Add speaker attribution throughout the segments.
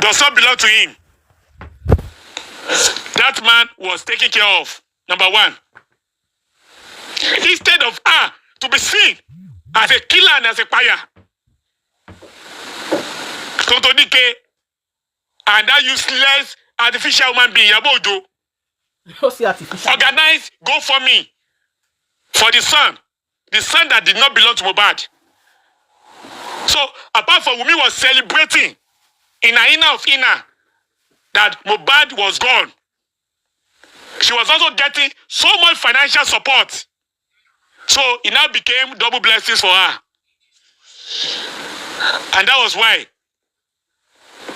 Speaker 1: does not belong to him. That man was taken care of. Number one. Instead of her to be seen as a killer and as a fire. Totodike and that useless artificial human being, Yabodo, organize GoFundMe for the son that did not belong to Mohbad. So, apart from Wunmi was celebrating in her inner of inner that Mohbad was gone, she was also getting so much financial support. So, it now became double blessings for her. And that was why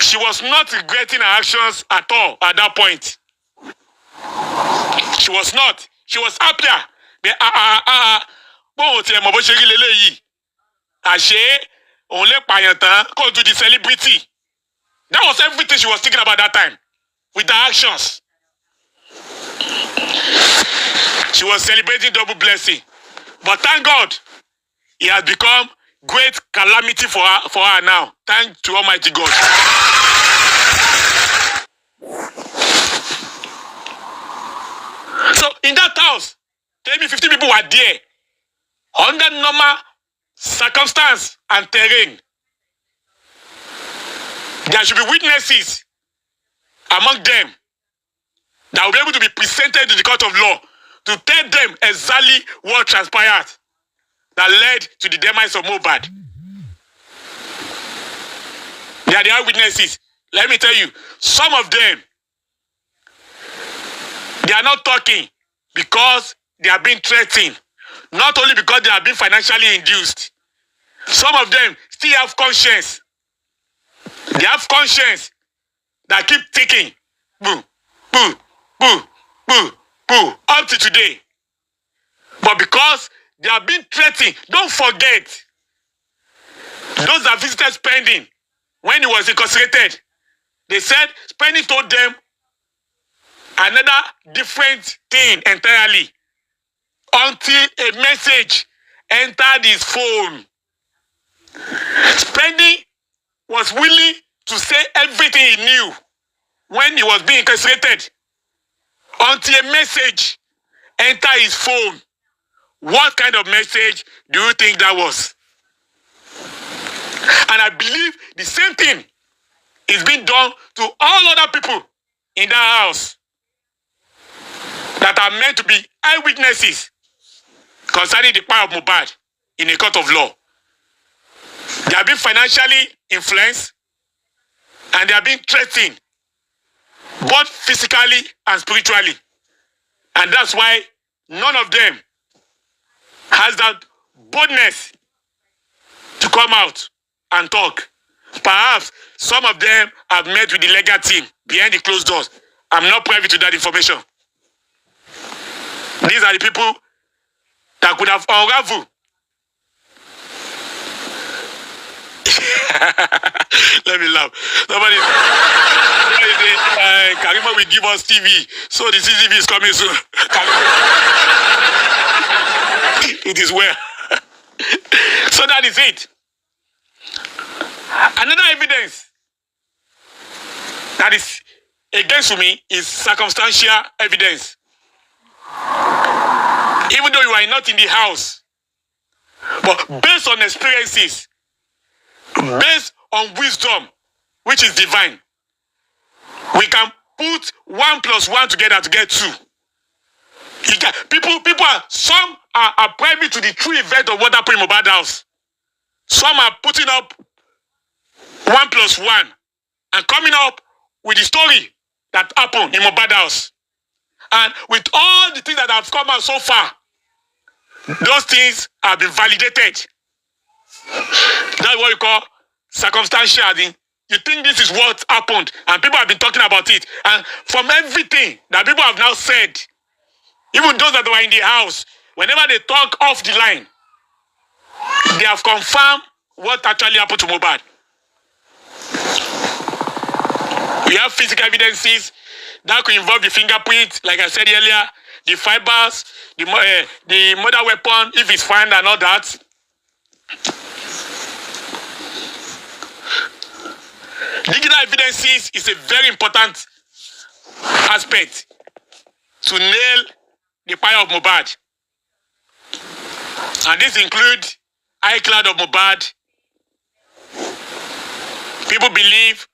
Speaker 1: she was not regretting her actions at all at that point. She was not. She was happier. To the celebrity. That was everything she was thinking about that time. With her actions. She was celebrating double blessing. But thank God, it has become great calamity for her now. Thanks to Almighty God. So in that house, maybe 50 people were there. Under normal circumstance and terrain. There should be witnesses among them that will be able to be presented to the court of law to tell them exactly what transpired that led to the demise of Mohbad. They are the eyewitnesses. Let me tell you, some of them, they are not talking because they are being threatened. Not only because they are being financially induced. Some of them still have conscience. They have conscience that keep ticking. Boo, boo, boo, boo, boo, up to today. But because they are being threatened, don't forget, those that visited Spending when he was incarcerated, they said Spending told them another different thing entirely until a message entered his phone. Spending was willing to say everything he knew when he was being incarcerated until a message entered his phone. What kind of message do you think that was? And I believe the same thing is being done to all other people in that house that are meant to be eyewitnesses concerning the power of Mohbad in a court of law. They are being financially influenced and they are being threatened both physically and spiritually. And that's why none of them has that boldness to come out and talk. Perhaps some of them have met with the legal team behind the closed doors. I'm not privy to that information. These are the people that could have unraveled. Let me laugh. Somebody say, Karima will give us TV, so the CCTV is coming soon. It is well. So that is it. Another evidence that is against me is circumstantial evidence. Even though you are not in the house, but based on experiences, based on wisdom, which is divine, we can put 1 + 1 together to get 2. People are, some are privy to the true event of what happened in Mohbad house. Some are putting up 1 + 1 and coming up with the story that happened in Mohbad house. And with all the things that have come out so far, those things have been validated. That's what you call circumstantial. You think this is what happened, and people have been talking about it. And from everything that people have now said, even those that were in the house, whenever they talk off the line, they have confirmed what actually happened to Mohbad. We have physical evidences that could involve the fingerprint, like I said earlier, the fibers, the murder weapon, if it's found and all that. Digital evidences is a very important aspect to nail the fire of Mohbad. And this includes iCloud of Mohbad. People believe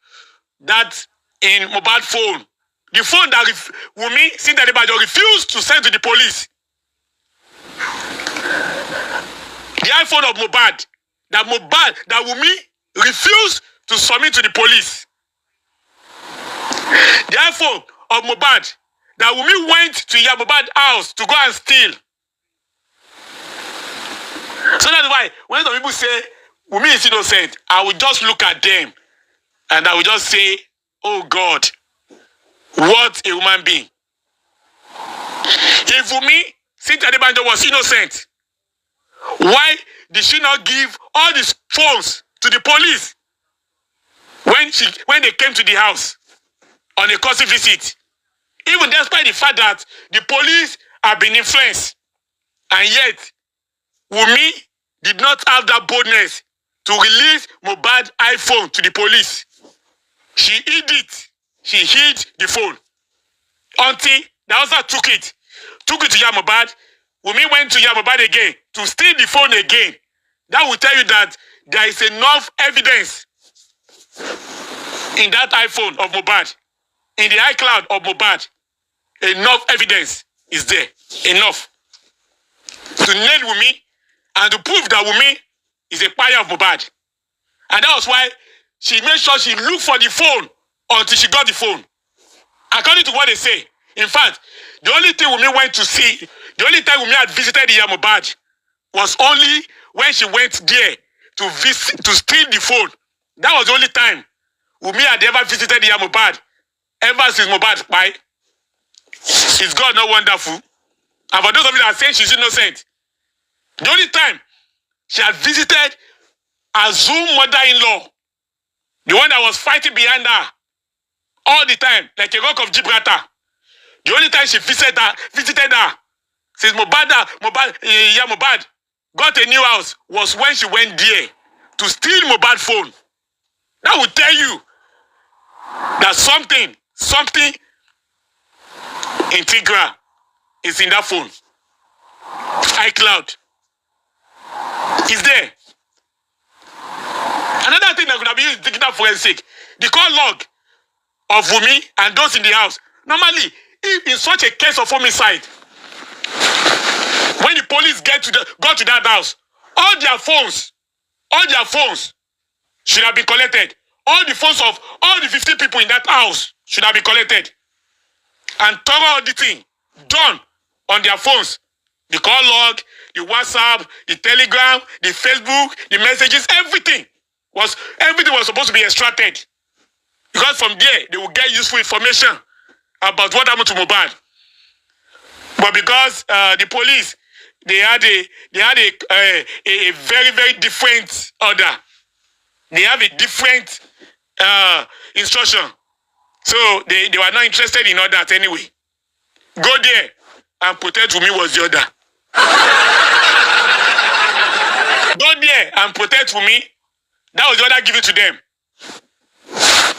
Speaker 1: that in Mohbad's phone, the phone that Wunmi refused to send to the police, the iPhone of Mohbad, that Wunmi refused to submit to the police, the iPhone of Mohbad that Wunmi went to Mohbad's house to go and steal. So that's why when some people say Wunmi is innocent, I will just look at them and I will just say, oh God, what a human being. If Wunmi was innocent, why did she not give all these phones to the police when they came to the house on a courtesy visit? Even despite the fact that the police have been influenced, and yet Wunmi did not have that boldness to release Mohbad's iPhone to the police. She hid it. She hid the phone until the officer took it to Mohbad. Wunmi went to Mohbad again to steal the phone again. That will tell you that there is enough evidence in that iPhone of Mohbad, in the iCloud of Mohbad. Enough evidence is there. Enough to nail Wunmi and to prove that Wunmi is a buyer of Mohbad. And that was why she made sure she looked for the phone until she got the phone. According to what they say, in fact, the only thing Wunmi went to see, the only time Wunmi had visited Mohbad was only when she went there to steal the phone. That was the only time Wunmi had ever visited Mohbad ever since Mohbad died. Is God not wonderful? And for those of you that are saying she's innocent, the only time she had visited her Zoom mother-in-law, the one that was fighting behind her all the time, like a rock of Gibraltar, the only time she visited her since Mohbad got a new house was when she went there to steal Mohbad's phone. That will tell you that something integral is in that phone. iCloud is there. Another thing that could have been used digital forensic, the call log of Wunmi and those in the house. Normally, if in such a case of homicide, when the police got to that house, all their phones should have been collected. All the phones of all the 15 people in that house should have been collected. And thorough auditing done on their phones. The call log, the WhatsApp, the Telegram, the Facebook, the messages, everything was supposed to be extracted. Because from there, they will get useful information about what happened to Mohbad. But because the police, they had a very, very different order. They have a different instruction. So they were not interested in all that anyway. Go there and protect Wunmi was the order. Go there and protect Wunmi. That was the order given to them.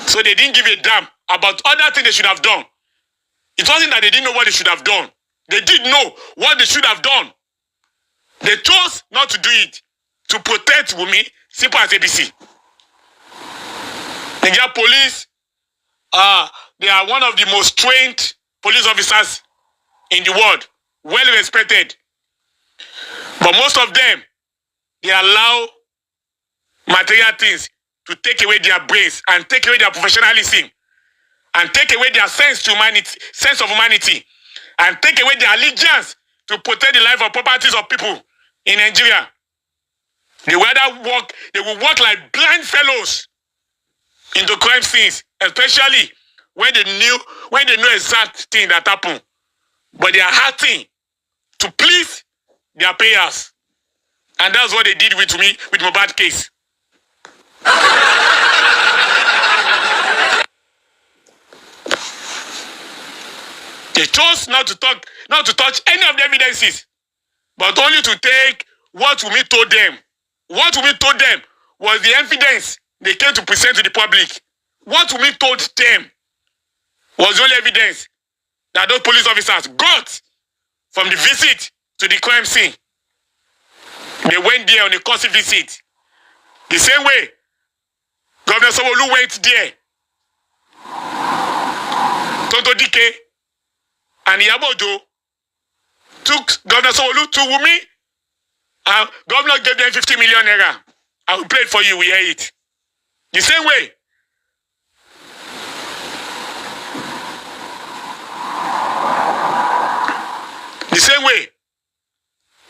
Speaker 1: So they didn't give a damn about other things they should have done. It wasn't that they didn't know what they should have done. They did know what they should have done. They chose not to do it to protect Wunmi, simple as ABC. Nigeria police, they are one of the most trained police officers in the world, well respected. But most of them, they allow material things to take away their brains and take away their professionalism and take away their sense of humanity and take away their allegiance to protect the life of properties of people in Nigeria. They will work like blind fellows into crime scenes, especially when they know exact thing that happened. But they are acting to please their payers. And that's what they did with me with Mohbad case. They chose not to touch any of the evidences, but only to take what Wunmi told them. What Wunmi told them was the evidence they came to present to the public. what Wunmi told them was the only evidence that those police officers got from the visit to the crime scene. They went there on a courtesy visit. The same way Governor Sanwo-Olu went there. Tonto Dike and Iyabo Ojo took Governor Sanwo-Olu to Wunmi, and Governor gave them 50 million naira. I will play it for you, we hear it. The same way. The same way.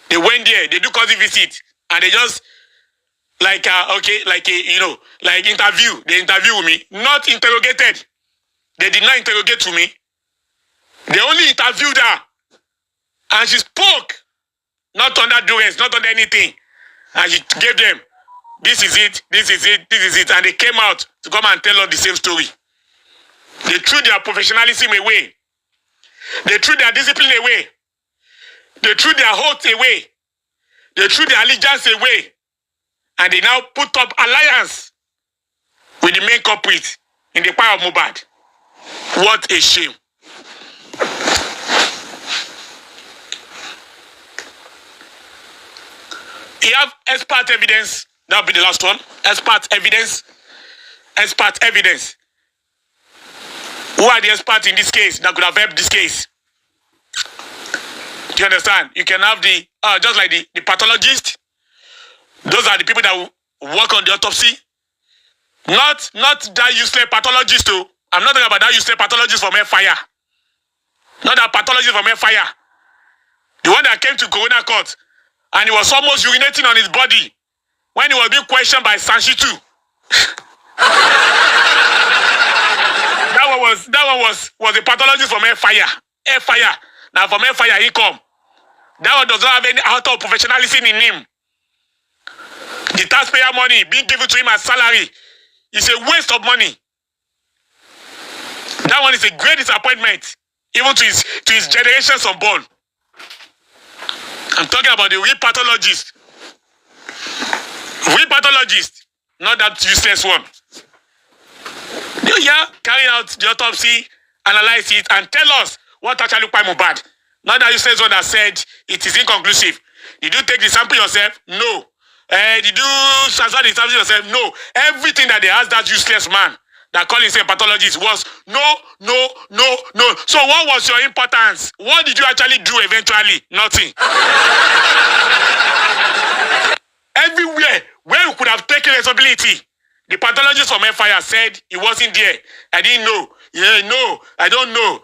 Speaker 1: They went there, they do courtesy visit, and they just like interview. They interview me, not interrogated. They did not interrogate me. They only interviewed her, and she spoke, not under duress, not under anything, and she gave them, this is it, this is it, this is it, and they came out to come and tell us the same story. They threw their professionalism away. They threw their discipline away. They threw their oath away. They threw their allegiance away. And they now put up alliance with the main culprit in the power of Mohbad. What a shame. You have expert evidence. That will be the last one. Expert evidence. Expert evidence. Who are the experts in this case that could have helped this case? Do you understand? You can have the, just like the pathologist. Those are the people that will work on the autopsy. Not that useless pathologist too. I'm not talking about that useless pathologist from Airfire. Not that pathologist from Airfire. The one that came to Corona Court and he was almost urinating on his body when he was being questioned by Sanshitu. That one was a pathologist from Airfire. Airfire. Now from Airfire he come. That one does not have any out of professionalism in him. The taxpayer money being given to him as salary is a waste of money. That one is a great disappointment, even to his generations unborn. I'm talking about the real pathologist. Real pathologist, not that useless one. Yeah, carry out the autopsy, analyze it, and tell us what actually looked like Mohbad. Not that useless one that said it is inconclusive. Did you take the sample yourself? No. Did you transfer the sample yourself? No. Everything that they asked that useless man that called himself pathologist was no. So what was your importance? What did you actually do eventually? Nothing. Everywhere where you could have taken responsibility, the pathologist from Airfire said he wasn't there. I didn't know. Yeah, no, I don't know.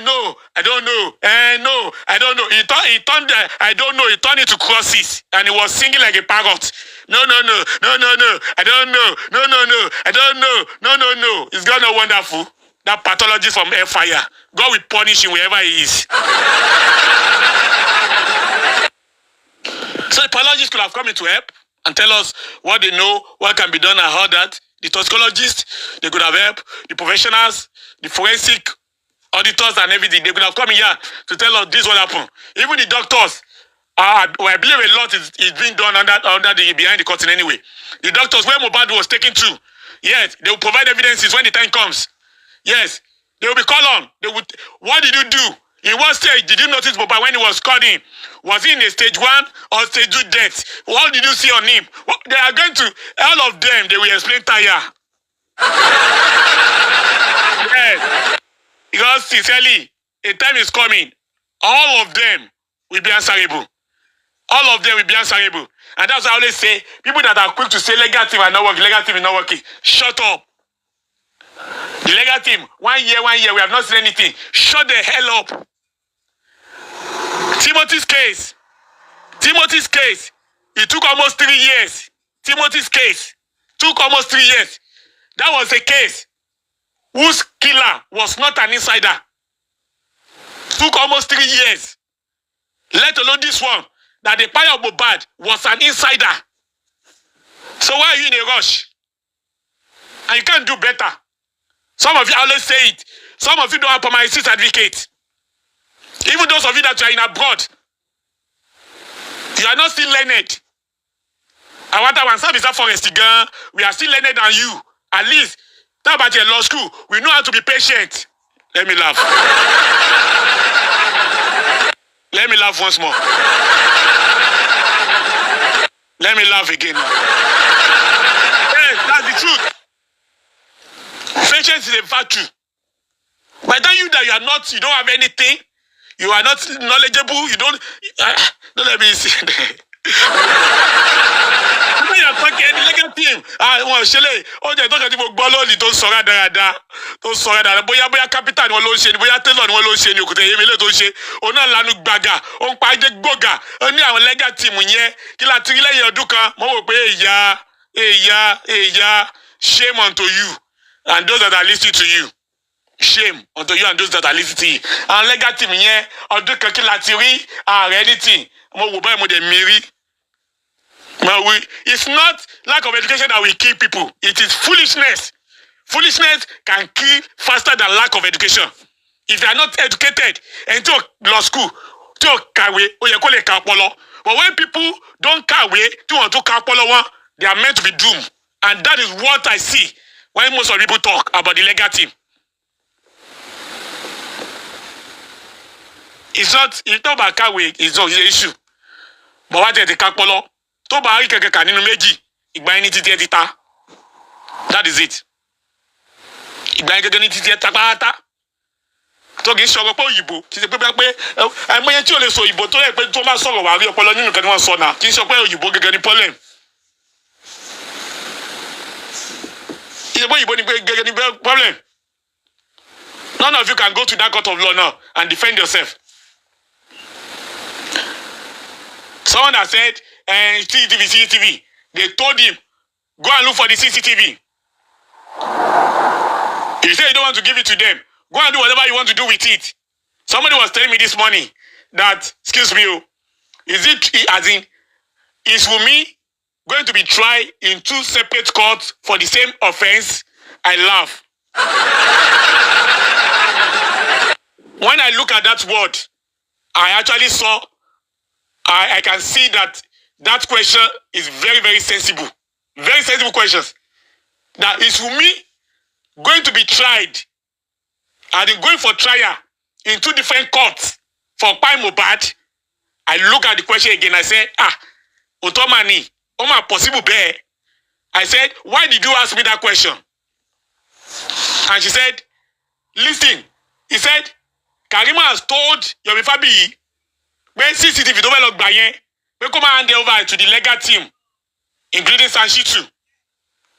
Speaker 1: No, I don't know. No, I don't know. He turned I don't know. He turned it to crosses, and he was singing like a parrot. No. I don't know. No. I don't know. No. Is God not wonderful? That pathologist from Airfire. God will punish him wherever he is. So the pathologist could have come in to help and tell us what they know, what can be done, and how that. The toxicologists, they could have helped. The professionals, the forensic auditors and everything, they could have come in here to tell us this what happened. Even the doctors, I believe a lot is being done under the behind the curtain anyway. The doctors, where Mohbad was taken to, yes, they will provide evidences when the time comes. Yes, they will be called on. What did you do? In what stage did you notice Mohbad when he was called in? Was he in a stage 1 or stage 2 death? What did you see on him? They are going to, all of them, they will explain tire. Yes. Because sincerely, a time is coming. All of them will be answerable. All of them will be answerable. And that's why I always say, people that are quick to say legal team are not working, legal team is not working. Shut up. The legal team, 1 year, we have not seen anything. Shut the hell up. Timothy's case, it took almost 3 years. Timothy's case took almost 3 years. That was a case whose killer was not an insider. Took almost 3 years. Let alone this one, that the fire of Mohbad was an insider. So why are you in a rush? And you can't do better. Some of you always say it. Some of you don't have permanent certificate. Even those of you that are in abroad, you are not still learned. I want to answer this forest again. We are still learned than you. At least That about your law school, we know how to be patient. Let me laugh. Let me laugh once more. Let me laugh again now. Yes, that's the truth. Patience is a virtue. By the time you don't have anything, you are not knowledgeable, you don't let me see. When you are talking any legal team, wọn ṣẹlẹ̀ ó jẹ́ ìtọ́ka tí mo gbọ́ lónìí tó sọ̀rọ̀ dáadáa bóyá capital ni wọ́n ló ń ṣe ni bóyá tailor ni wọ́n ló ń ṣe ni òkúta èyí tó ń ṣe òun náà lanu gbàgà ó ń pa ajé gbògà ó ní àwọn legal team yẹn kí la ti rí lẹ́yìn ọdún kan mo wò pé èyà shame unto you and those that are listening to you. Shame unto you and those that are listening to you. Àwọn legal team yẹn ọdún kan kí la ti rí ààrẹ anything mo wò báyìí mo dẹ̀ mi rí. It's not lack of education that will kill people. It is foolishness. Foolishness can kill faster than lack of education. If they are not educated, and to law school, to kàwé, ó yẹ kó lè ka ọpọlọ. But when people don't kàwé, tí wọ́n tó ka ọpọlọ wọn, they are meant to be doomed. And that is what I see when most of people talk about the legal team. It's not about kàwé, it's not the issue. But what is the ka ọpọlọ? Tó bá rí kẹ̀kẹ́ kà nínú méjì, ìgbà yẹn ní títí ẹ ti ta. That is it. Ìgbà yẹn gẹ́gẹ́ ní títí ẹ ta pátá. Tó kì í sọ̀rọ̀ pé òyìnbó, kì í ṣe pé àìmọye tí ò lè sọ òyìnbó tó yẹ pé tó máa sọ̀rọ̀ wà rí ọpọlọ nínú nǹkan tí wọ́n sọ náà. Kì í sọ pé òyìnbó gẹ́gẹ́ ní problem. Ìṣèpé òyìnbó ni pé gẹ́gẹ́ ní problem. None of you can go to that court of law now and defend yourself. Someone has said, Cctv. They told him, go and look for the Cctv. If you say you don't want to give it to them, go and do whatever you want to do with it. Somebody was telling me this morning that, excuse me, is Wunmi going to be tried in 2 separate courts for the same offense? I laugh. When I look at that word, I actually saw, I can see that question is very, very sensible. Very sensible questions. That is Wunmi going to be tried and going for trial in 2 different courts for Mohbad? I look at the question again. I said, Otomani, Oma possible bear. I said, why did you ask me that question? And she said, listen, he said, Karima has told Yomi Fabiyi, when CCTV don't look by yen, we come and hand over to the legal team, including Sanshitu,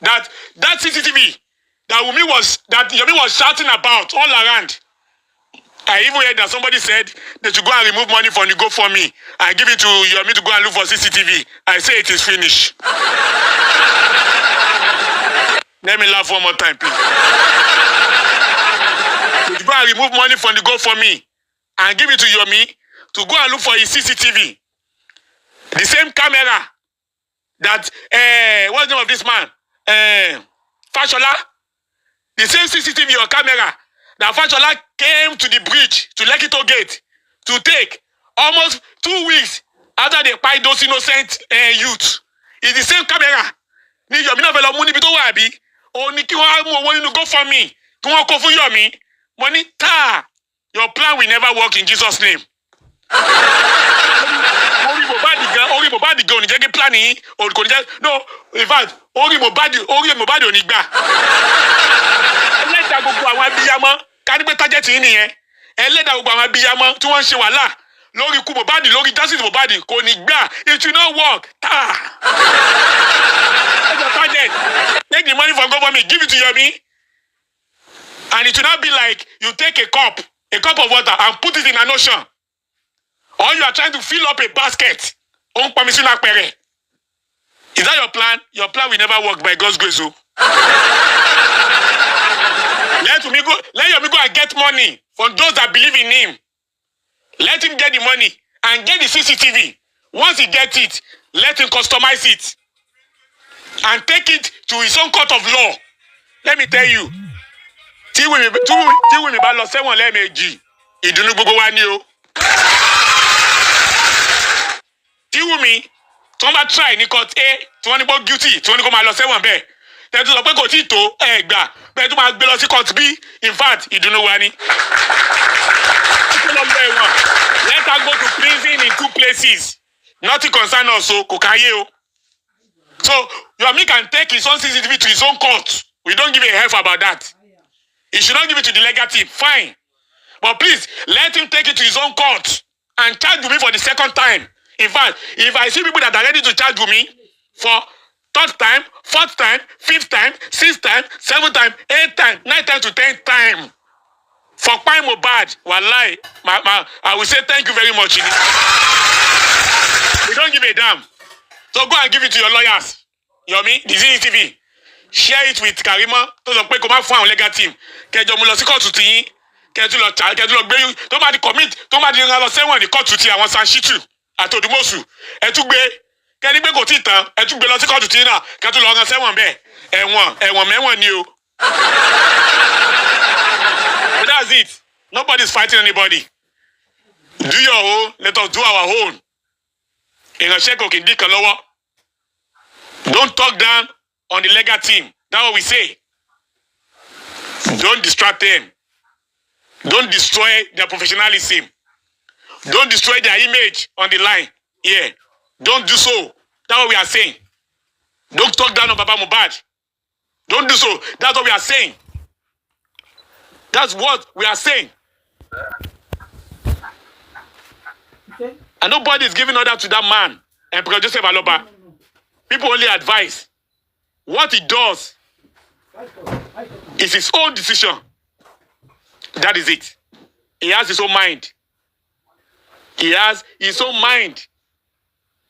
Speaker 1: that CCTV that Yomi was shouting about all around. I even heard that somebody said they should go and remove money from the GoFundMe and give it to Yomi to go and look for CCTV. I say it is finished. Let me laugh one more time, please. They should go and remove money from the GoFundMe and give it to Yomi to go and look for his CCTV. The same camera that, what's the name of this man? Fashola. The same CCTV or camera that Fashola came to the bridge, to Lekito Gate, to take almost 2 weeks after they find those innocent youths. It's the same camera. Ni Yomi náà fẹ́ lọ mú níbi tó wà bí. Ó ní kí wọ́n mú owó nínú GoFundMe. Kí wọ́n kó fún Yomi. Money ta. Your plan will never work in Jesus' name. Orí Mohbad gan ò ní jẹ́ kí plan yìí kò ní jẹ́ no in fact orí Mohbad ò ní gbà. Ẹlẹ́dàá gbogbo àwọn abiyamọ ká ní pé tájẹ́tì yìí nìyẹn. Ẹlẹ́dàá gbogbo àwọn abiyamọ tí wọ́n ń ṣe wàhálà lórí ikú Mohbad lórí justice Mohbad kò ní gbà. It will not work. That's your target. Take the money from government, give it to Yomi. And it will not be like you take a cup of water and put it in an ocean. Or you are trying to fill up a basket. Is that your plan? Your plan will never work by God's grace. Let Yomi go and get money from those that believe in him. Let him get the money and get the CCTV. Once he gets it, let him customize it and take it to his own court of law. Let me tell you. Tí Wunmi bá lọ sẹ́wọ̀n lẹ́ẹ̀mejì, ìdùnnú gbogbo wa ni o. Tí Wunmi tí wọ́n bá try ní court A, tí wọ́n ní gbọ́ guilty, tí wọ́n ní kó máa lọ sẹ́wọ̀n bẹ́ẹ̀. tẹ́tù sọ pé kò tí tó ẹ gbà pé tó máa gbé lọ sí court bí in fact ìdùnnú wa ni. Let her go to prison in 2 places. Nothing concern us, so kò káyé o. So Yomi can take his own CCTV to his own court. We don't give a F about that. He should not give it to the legal team. Fine. But please, let him take it to his own court and charge me for the second time. In fact, if I see people that are ready to charge me for 3rd time, 4th time, 5th time, 6th time, 7th time, 8th time, 9th time to 10th time, for Pai Mohbad, wallahi, I will say thank you very much. We don't give a damn. So go and give it to your lawyers. Yomi, the Cctv. Share it with Karima. To sọ pé kó má fún àwọn legal team. Kẹjọ mú lọ sí kóòtù tí yín. Kẹjọ lọ gbé yín. Tó máa di commit. Tó máa di lọ sẹ́wọ̀n ní kóòtù tí àwọn Sanshitu àti Odùmọ̀ṣù. Ẹ tún gbé. Kẹ́ni pé kò tí ì tán. Ẹ tún gbé lọ sí kóòtù tí yín náà. Kẹ́tù lọ ran sẹ́wọ̀n bẹ́ẹ̀. Ẹ̀wọ̀n mẹ́wọ̀n ni o. But that's it. Nobody's fighting anybody. Do your own. Let us do our own. Ìránṣẹ́ kò kì í dín kan lọ́wọ́. Don't talk down on the legal team. That's what we say. Don't distract them. Don't destroy their professionalism. Don't destroy their image on the line. Yeah. Don't do so. That's what we are saying. Don't talk down on Baba Mohbad. Don't do so. That's what we are saying. That's what we are saying. Okay. And nobody is giving order to that man, Emperor Joseph Aloba. People only advise. What he does is his own decision. That is it. He has his own mind. He has his own mind.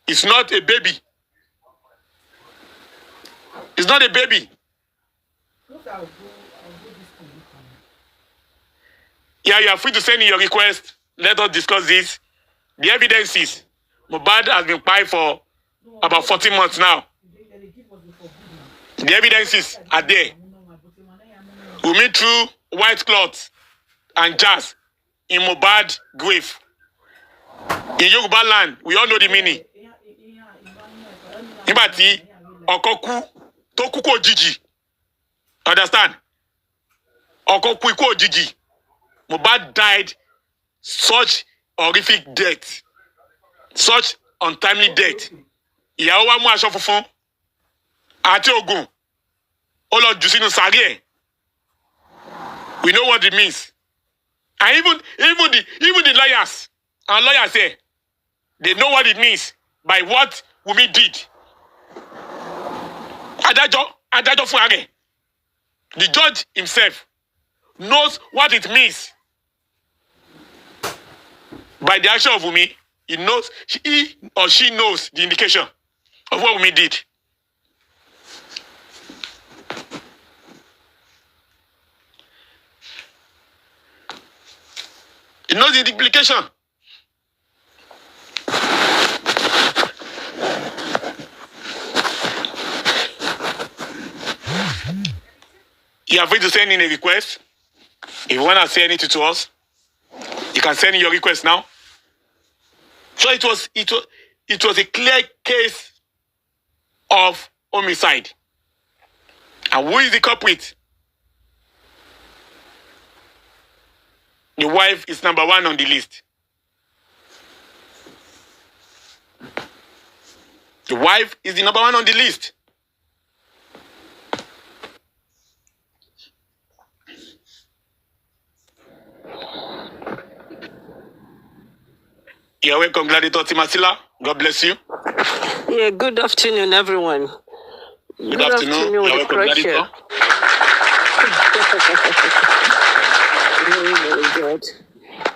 Speaker 1: It's not a baby. It's not a baby. Yeah, you are free to send in your request. Let us discuss this. The evidences. Mohbad has been quiet for about 14 months now. The evidences are there. Wunmi threw white cloth and jazz in Mohbad's grave. In Yoruba land, we all know the meaning. Nígbà tí ọkọ kú tó kú kò òjijì. Understand? Ọkọ kú ikú òjijì. Mohbad died such horrific death. Such untimely death. Ìyàwó wa mú aṣọ funfun àti ògùn ó lọ jù sínú sàárè ẹ̀. We know what it means. And even the lawyers, our lawyers here, they know what it means by what Wunmi did. Adájọ́ fún ààrẹ. The judge himself knows what it means by the action of Wunmi. He knows, he or she knows the indication of what Wunmi did. He knows the implication. You are free to send in a request. If you want to say anything to us, you can send in your request now. So it was a clear case of homicide. And who is the culprit? The wife is number 1 on the list. The wife is the number 1 on the list. You're welcome, Gladiator Timasila. God bless you.
Speaker 2: Yeah, good afternoon, everyone.
Speaker 1: Good afternoon. You're welcome, Gladiator.
Speaker 2: Very good.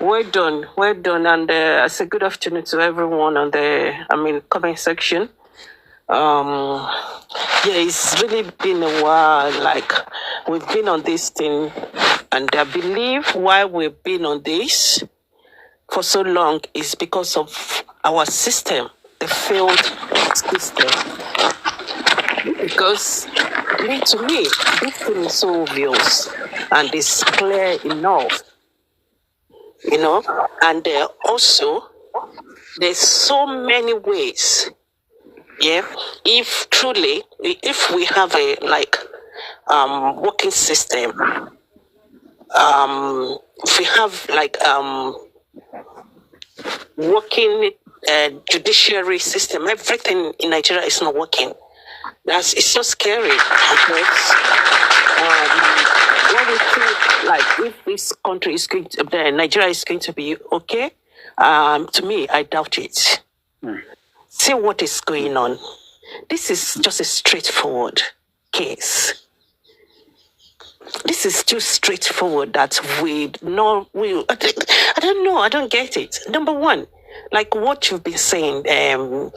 Speaker 2: Well done, and I say good afternoon to everyone on the, comment section. Yeah, it's really been a while, like, we've been on this thing, and I believe why we've been on this for so long is because of our system, the failed system. Because, to me, this thing is so obvious and it's clear enough, and also there's so many ways, yeah, if we have working system. If we have like working judiciary system, everything in Nigeria is not working. It's so scary because what we think, like if this country is going to, Nigeria is going to be okay, to me, I doubt it. See what is going on. This is just a straightforward case. This is too straightforward that I don't know, I don't get it. Number one, like what you've been saying, the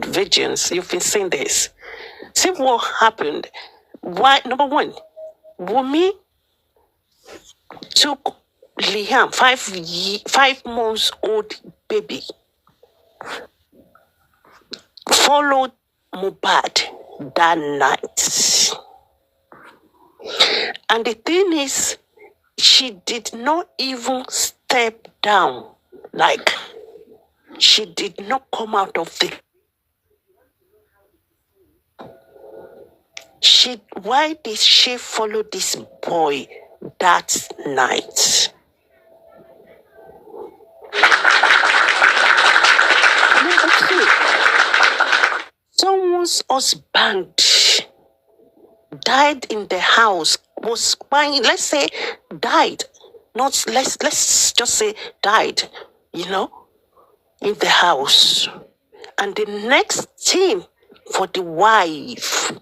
Speaker 2: vigilance, you've been saying this. See what happened. Why? Number one, Wunmi took Liam, 5 months old baby, followed Mohbad that night. And the thing is, she did not even step down. Like, she did not come out of the... Why did she follow this boy that night? Number two, someone's husband died in the house, was buying, let's say died, not let's just say died, in the house. And the next thing for the wife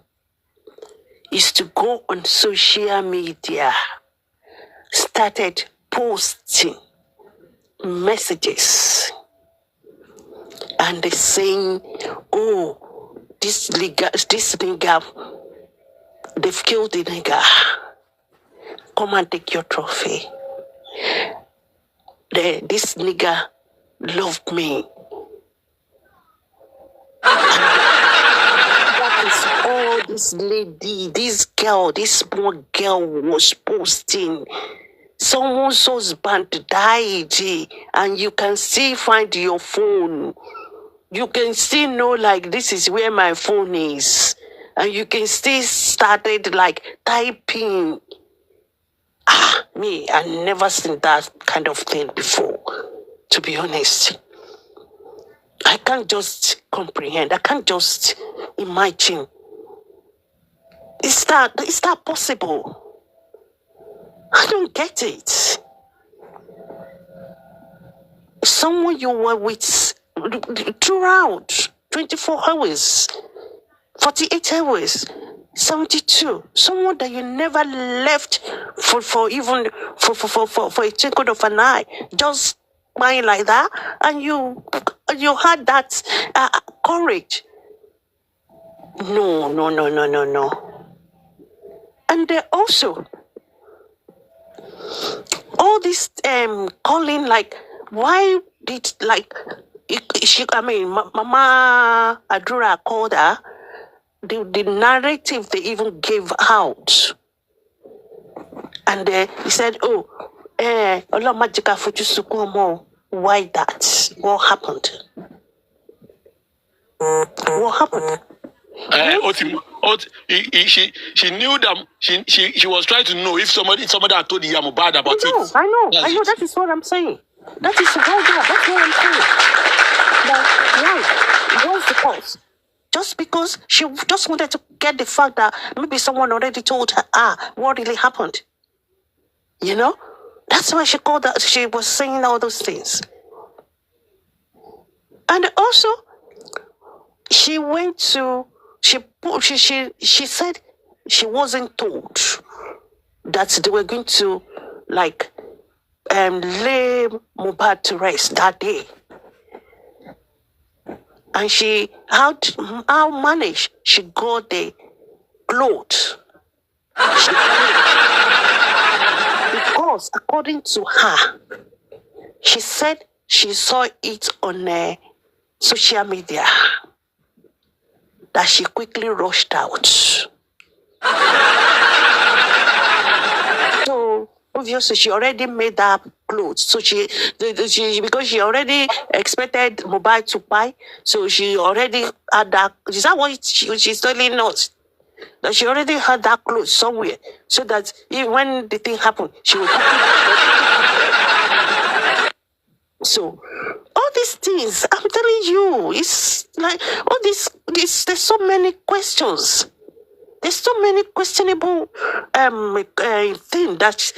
Speaker 2: is to go on social media, started posting messages, and they saying, oh, this nigga, they've killed the nigga. Come and take your trophy. This nigga loved me. That is all this lady, this small girl was posting. Someone's husband died, and you can still find your phone. You can still know, like, this is where my phone is. And you can still started like typing. Me, I never seen that kind of thing before, to be honest. I can't just comprehend. I can't just imagine. Is that possible? I don't get it. Someone you were with throughout 24 hours, 48 hours, 72. Someone that you never left for even a twinkle of an eye, just lying like that, and you had that courage. No. And also, all this calling, like, why did, like, Mama Adura called her, the narrative they even gave out. And he said, oh, why that? What happened? What happened?
Speaker 1: She knew that she was trying to know if somebody had told Yamubad about it.
Speaker 2: I know. That is what I'm saying. That is right there. That's what I'm saying. Like, why? What's the cause? Just because she just wanted to get the fact that maybe someone already told her, what really happened. That's why she called that. She was saying all those things. And also, she went to, she said she wasn't told that they were going to, like, lay Mohbad to rest that day. And how managed she got the clothes. Because according to her, she said she saw it on social media, that she quickly rushed out. So obviously she already made that clothes. So she because she already expected Mohbad to buy, so she already had that. Is that what she's telling us? that she already had that clothes somewhere, so that when the thing happened, she would. So, all these things, I'm telling you, it's like all this. There's so many questions. There's so many questionable things that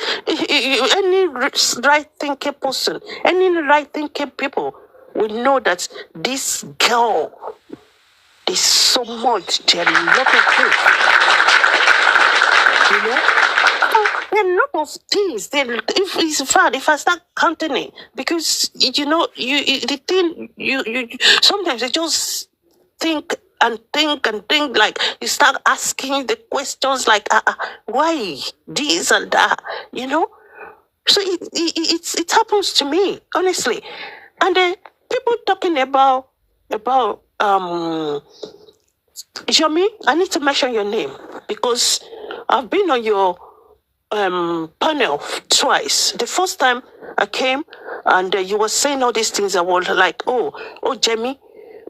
Speaker 2: any right thinking person, any right thinking people will know that this girl, there's so much, there are a lot of things, you know. There are a lot of things. If I start counting it, because you know, the thing you sometimes you just think and think and think, like you start asking the questions like why this and that, you know. So it happens to me, honestly. And then people talking about Jomi, I need to mention your name because I've been on your panel twice. The first time I came and you were saying all these things, I was like, oh, Jamie.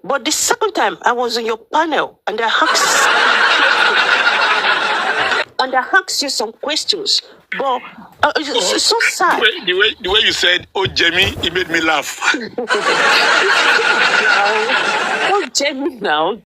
Speaker 2: But the second time I was on your panel and I asked you some questions. But it's so sad.
Speaker 1: The way you said, oh, Jamie, it made me laugh.
Speaker 2: Oh, Jamie now.